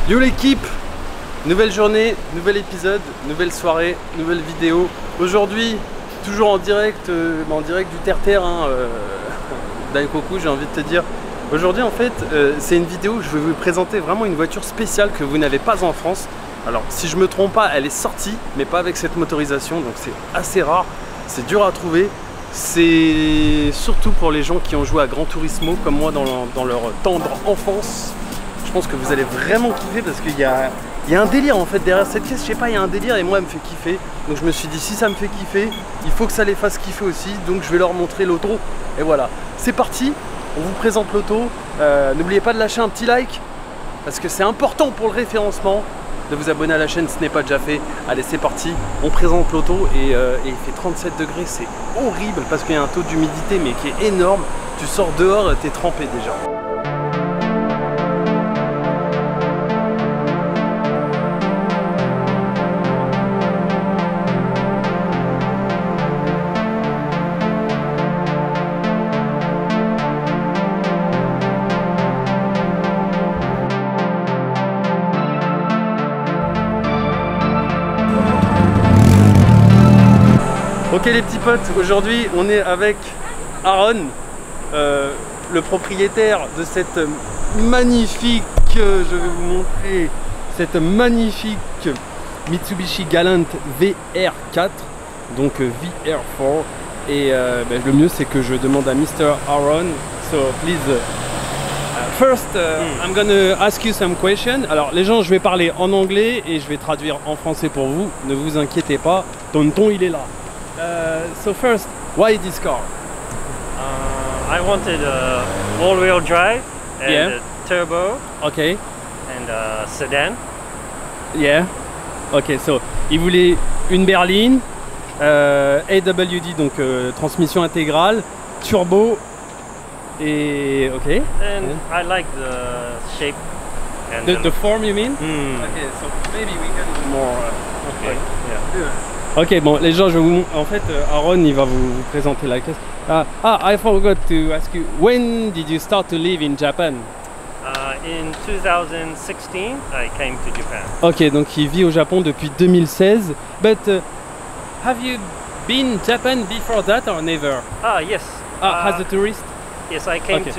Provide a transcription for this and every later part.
Yo l'équipe, nouvelle journée, nouvel épisode, nouvelle soirée, nouvelle vidéo. Aujourd'hui, toujours en direct du terre-terre, d'Aikoku, j'ai envie de te dire. Aujourd'hui en fait, c'est une vidéo où je vais vous présenter vraiment une voiture spéciale que vous n'avez pas en France. Alors si je me trompe pas, elle est sortie, mais pas avec cette motorisation, donc c'est assez rare, c'est dur à trouver. C'est surtout pour les gens qui ont joué à Gran Turismo comme moi dans leur tendre enfance. Je pense que vous allez vraiment kiffer parce qu'il y a un délire en fait derrière cette caisse, je sais pas, il y a un délire et moi elle me fait kiffer. Donc je me suis dit si ça me fait kiffer, il faut que ça les fasse kiffer aussi, donc je vais leur montrer l'auto. Et voilà, c'est parti, on vous présente l'auto. N'oubliez pas de lâcher un petit like parce que c'est important pour le référencement. De vous abonner à la chaîne si ce n'est pas déjà fait. Allez c'est parti, on présente l'auto et il fait 37 degrés, c'est horrible parce qu'il y a un taux d'humidité mais qui est énorme. Tu sors dehors, t'es trempé déjà. Ok les petits potes, aujourd'hui on est avec Aaron, le propriétaire de cette magnifique, je vais vous montrer, cette magnifique Mitsubishi Galant VR4, donc VR4, et le mieux c'est que je demande à Mr. Aaron, so please, first I'm gonna ask you some questions. Alors les gens, je vais parler en anglais et je vais traduire en français pour vous, ne vous inquiétez pas, Tonton il est là. So first, why this car? I wanted a all-wheel drive and Yeah. a turbo Okay. and a sedan. Yeah. Ok, so il voulait une berline, AWD, donc transmission intégrale, turbo et ok. And I like the shape and The form you mean? Mm. Okay, so maybe we can do more. Okay. Yeah. Ok, bon les gens, je vous en fait Aaron il va vous présenter la caisse. I forgot to ask you, when did you start to live in Japan? In 2016, I came to Japan. Ok, donc il vit au Japon depuis 2016. But have you been Japan before that or never? Yes. As a tourist? Yes, I came Okay.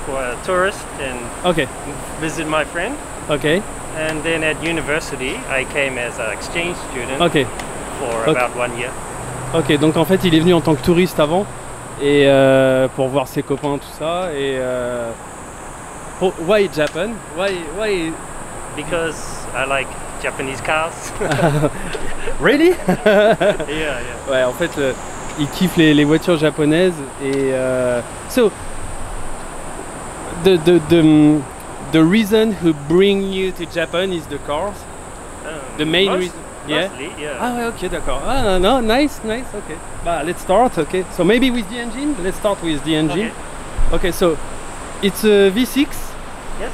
for a tourist and Ok, visit my friend. ok, And then at university, I came as an exchange student ok. for Okay. about 1 year. Ok, donc en fait il est venu en tant que touriste avant et pour voir ses copains tout ça et why Japan? Why? Because I like Japanese cars. Really? Yeah. Ouais, en fait il kiffe les voitures japonaises et so the reason who bring you to Japan is the cars. The main reason. Yeah. Mostly, yeah. Ah ouais, ok, d'accord. Ah no, nice, ok. Bah, let's start, ok. So maybe with the engine, let's start with the engine. Okay, so it's a V6. Yes.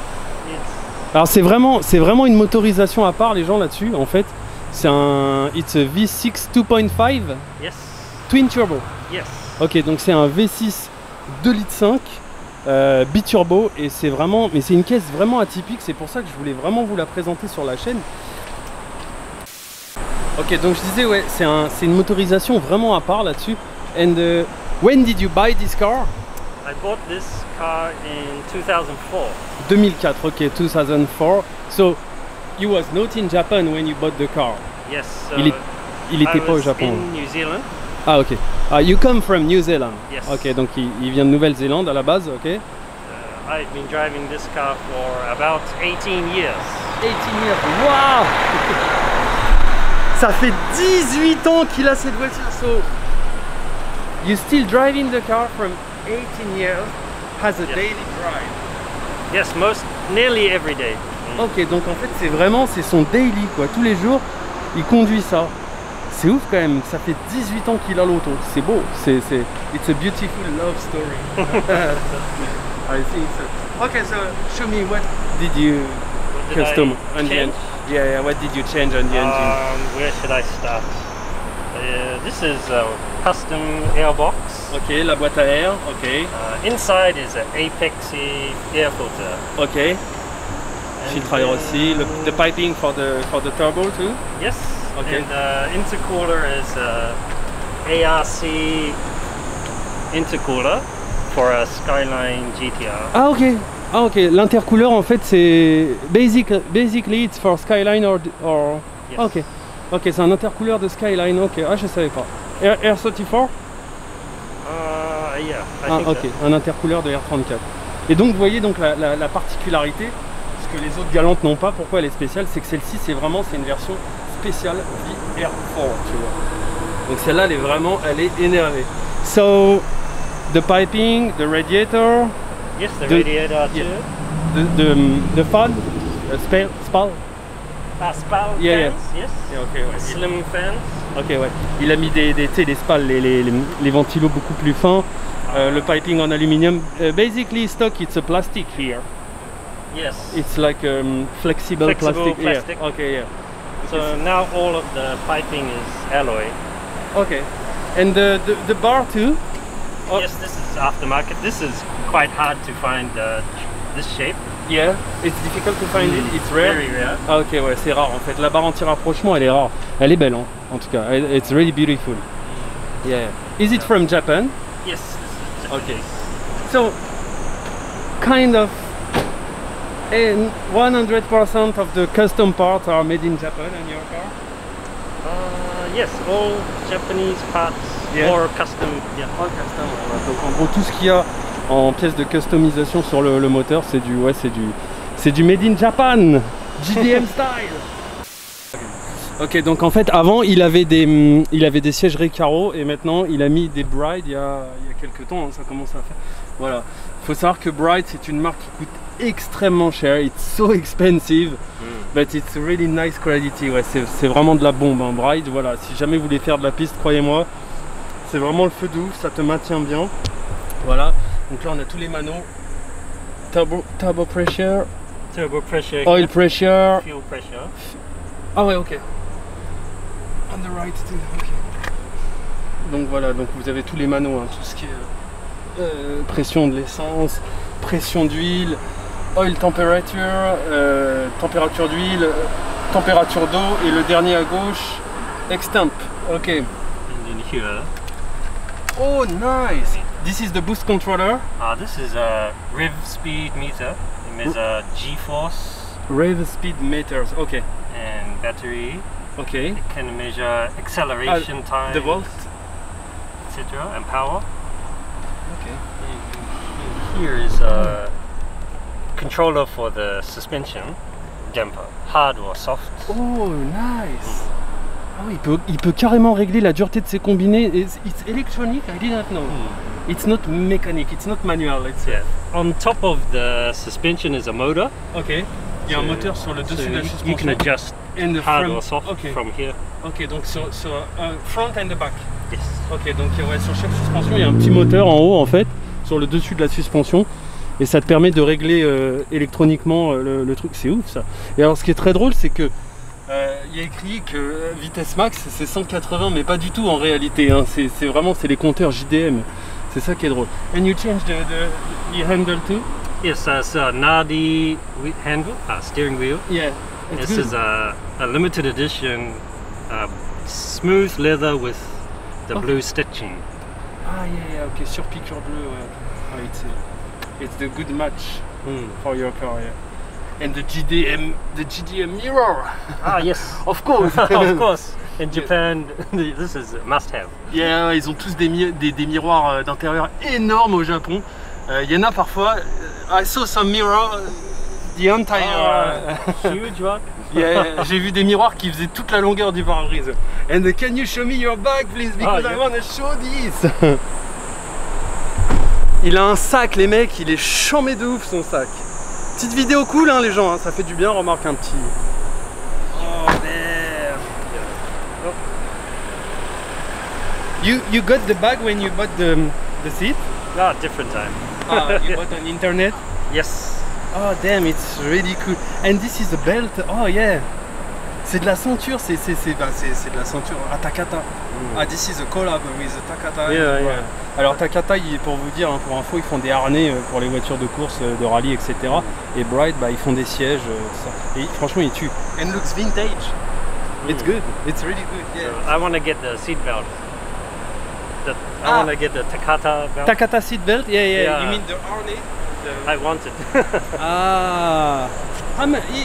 Alors c'est vraiment une motorisation à part les gens là-dessus. En fait, it's a V6 2.5 Yes. twin turbo. Yes. Ok, donc c'est un V6 2,5 litres biturbo et c'est une caisse vraiment atypique. C'est pour ça que je voulais vraiment vous la présenter sur la chaîne. Ok, donc je disais ouais, c'est une motorisation vraiment à part là-dessus. And when did you buy this car? I bought this car in 2004. 2004, ok, 2004. So you was not in Japan when you bought the car. Yes. So Il était pas au Japon. in New Zealand. Ah ok. You come from New Zealand. Yes. Ok, donc il vient de Nouvelle-Zélande à la base, ok. I've been driving this car for about 18 years. 18 years, wow. Ça fait 18 ans qu'il a cette voiture. So you still driving the car from 18 years as a Yes. daily drive. Yes, nearly every day. Ok, donc en fait c'est son daily quoi. Tous les jours il conduit ça. C'est ouf quand même. Ça fait 18 ans qu'il a l'auto. C'est beau. It's a beautiful love story. I think so. Okay, so show me what did you What did custom I on the change? engine? Yeah, what did you change on the engine? Where should I start? This is a custom airbox. Ok, la boîte à air, ok. Inside is an Apexi air filter. Ok. filtre air aussi. The piping for the turbo too. Yes. Okay. And intercooler is ARC intercooler for a Skyline GTR. Ah ok. Ah ok. L'intercooleur en fait c'est basically it's for Skyline or Yes. ah, ok. Ok, c'est un intercooleur de Skyline. Ok. Ah je savais pas. R34. Yeah. I Ah think ok. so. Un intercooleur de R34. Et donc vous voyez donc la particularité, ce que les autres galantes n'ont pas. Pourquoi elle est spéciale, c'est que celle-ci c'est une version spéciale VR4, tu vois. Donc celle-là elle est énervée. So the piping, the radiator, Yes, the radiator too. yeah. the fan, spal. Spal Yeah, fans, yes. Yeah, ok, ouais. Slim fans. Ok, ouais. Il a mis des spals, les ventilos beaucoup plus fins. Le piping en aluminium. Basically stock, it's a plastic here. Yes. It's like flexible plastic. plastic. Yeah. Okay, yeah. So now all of the piping is alloy. Okay. And the bar too. Oh. Yes, this is aftermarket. This is quite hard to find this shape. Yeah, it's difficult to find it. It's rare. Very rare. Ah ok, ouais, c'est rare en fait. La barre anti-rapprochement, elle est rare. Elle est belle, hein, en tout cas. It's really beautiful. Yeah. Is it from Japan? Yes, this is Japanese. Okay. So, kind of 100% of the custom parts are made in Japan in your car? Yes, all Japanese parts Yeah. or custom. Yeah. Oh, custom. Donc en gros, tout ce qu'il y a en pièces de customisation sur le moteur, c'est du made in Japan, GDM style. Ok, donc en fait avant il avait des sièges Recaro et maintenant il a mis des Bride il y a quelques temps, hein, ça commence à faire. Voilà, faut savoir que Bride c'est une marque qui coûte extrêmement cher, it's so expensive, but it's really nice quality. Ouais, c'est vraiment de la bombe, hein, Bride. Voilà, si jamais vous voulez faire de la piste, croyez-moi, c'est vraiment le feu de ouf, ça te maintient bien. Voilà, donc là on a tous les manos, turbo pressure, Turbo pressure. oil pressure. Fuel pressure. Ah ouais, ok. On the right too, ok. Donc voilà, donc vous avez tous les manos, hein, tout ce qui est pression de l'essence, pression d'huile, oil temperature, température d'huile, température d'eau, et le dernier à gauche, extemp. Ok. And in here. Oh nice. This is the boost controller. This is a rev speed meter. It measures G-force Rev speed meters. Ok. and battery. Ok. It can measure acceleration time, The volt. etc. and power. Ok. Here is a controller for the suspension damper, hard or soft. Oh nice. Ah oui, il peut carrément régler la dureté de ses combinés. It's electronic, I didn't know. It's not mechanic, it's not manual. It's Yeah. On top of the suspension is a motor. Ok. Il y a un moteur sur le dessus de la You suspension. can adjust And the hard front. or soft Ok. from here. Ok, donc sur front and the back. Yes. Ok, donc ouais, sur chaque suspension, il y a un petit moteur en haut en fait, sur le dessus de la suspension. Et ça te permet de régler électroniquement le truc. C'est ouf ça. Et alors ce qui est très drôle, c'est que il y a écrit que vitesse max c'est 180, mais pas du tout en réalité, hein. C'est vraiment les compteurs JDM. C'est ça qui est drôle. And you change the handle too? Yes, it's a Nardi handle, steering wheel. Yeah. This is a limited edition smooth leather with the blue stitching. Ah yeah, ok, sur piqûre bleue, ouais. Ah, it's the good match for your car, yeah. And the GDM mirror. Yes, Of course. of course. In Japan, this is a must-have. Yeah, ils ont tous des miroirs d'intérieur énormes au Japon. Il y en a parfois. I saw some mirror, the entire. Huge one. Yeah, j'ai vu des miroirs qui faisaient toute la longueur du pare-brise. And can you show me your bag, please, because I want to show this. Il a un sac, les mecs, il est chambé de ouf son sac. Petite vidéo cool, hein, les gens, hein, ça fait du bien. Remarque un petit. Oh merde. You got the bag when you bought the seat? Different time. You bought on internet? Yes. Oh damn, it's really cool. And this is the belt. Oh yeah. C'est de la ceinture, c'est de la ceinture à Takata. Ah, this is a collab with Takata. Yeah, yeah. Alors Takata, pour vous dire, hein, pour info, ils font des harnais pour les voitures de course, de rallye, etc. Et Bright, bah, ils font des sièges, tout ça. Et franchement, ils tuent. And looks vintage. It's good. It's really good. Yeah. I want to get the seat belt. I want to get the Takata belt. Takata seat belt, yeah, yeah. Yeah. You mean the harness? I want it. Ah.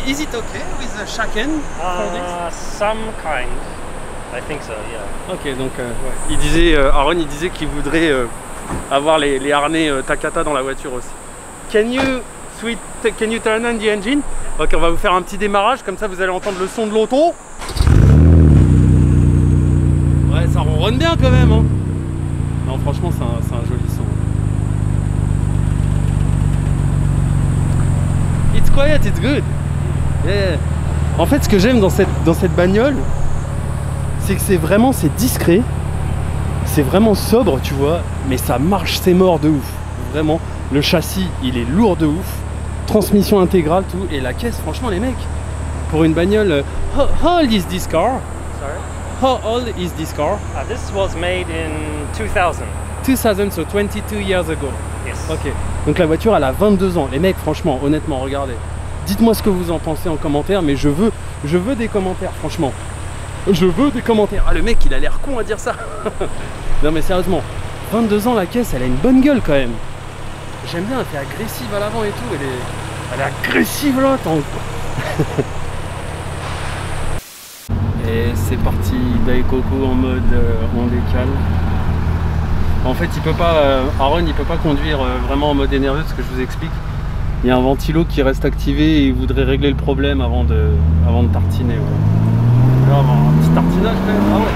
Is it okay with the shaken for this? Some kind. I think so, yeah. Ok, donc ouais. Il disait, Aaron, il disait qu'il voudrait avoir les harnais Takata dans la voiture aussi. Can you turn on the engine? Ok, on va vous faire un petit démarrage, comme ça vous allez entendre le son de l'auto. Ouais, ça ronronne bien quand même, hein. Non, franchement, c'est un joli son. It's quiet, it's good. Yeah. En fait, ce que j'aime dans cette bagnole, c'est que c'est discret, c'est vraiment sobre, tu vois, mais ça marche, c'est mort de ouf. Vraiment, le châssis, il est lourd de ouf, transmission intégrale, tout, et la caisse, franchement, les mecs, pour une bagnole, how old is this car? Sorry? How old is this car? This was made in 2000. 2000, so 22 years ago. Yes. Ok, donc la voiture, elle a 22 ans. Les mecs, franchement, honnêtement, regardez. Dites-moi ce que vous en pensez en commentaire, mais je veux des commentaires, franchement. Je veux des commentaires. Ah, le mec, il a l'air con à dire ça. Non, mais sérieusement, 22 ans, la caisse, elle a une bonne gueule quand même. J'aime bien, elle fait agressive à l'avant et tout. Elle est agressive là, attends. Et c'est parti, Daikoku en mode on décale. En fait, il peut pas, Aaron, il peut pas conduire vraiment en mode énervé, ce que je vous explique. Il y a un ventilo qui reste activé et il voudrait régler le problème avant de tartiner. Voilà. Là, un petit tartinage quand même. Ah ouais.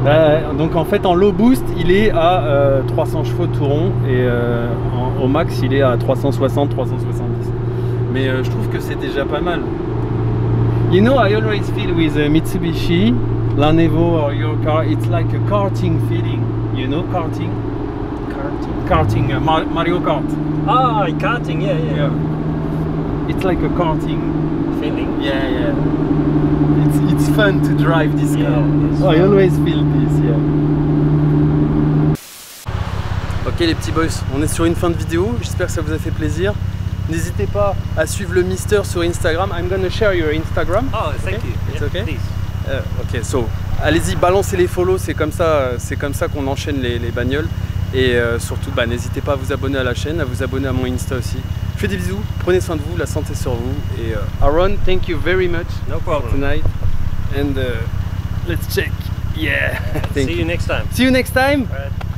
Oh. Donc en fait, en low boost, il est à 300 chevaux tout rond et au max, il est à 360, 370. Mais je trouve que c'est déjà pas mal. You know, I always feel with Mitsubishi, Land Evo or your car, it's like a karting feeling. You know karting? Karting, Mario Kart. Ah, karting, yeah. It's like a karting Feeling? Yeah. It's fun to drive this car. Yeah, I always feel this, yeah. Ok les petits boys, on est sur une fin de vidéo, j'espère que ça vous a fait plaisir. N'hésitez pas à suivre le Mister sur Instagram. I'm gonna share your Instagram. Oh, thank you. It's Yeah, okay? please. Ok, so allez-y, balancez les follow, c'est comme ça qu'on enchaîne les bagnoles. Et surtout, n'hésitez pas à vous abonner à la chaîne, à vous abonner à mon Insta aussi. Je fais des bisous, prenez soin de vous, la santé sur vous. Et Aaron, thank you very much No problem. tonight. And let's check. Yeah. See you next time. See you next time. All right.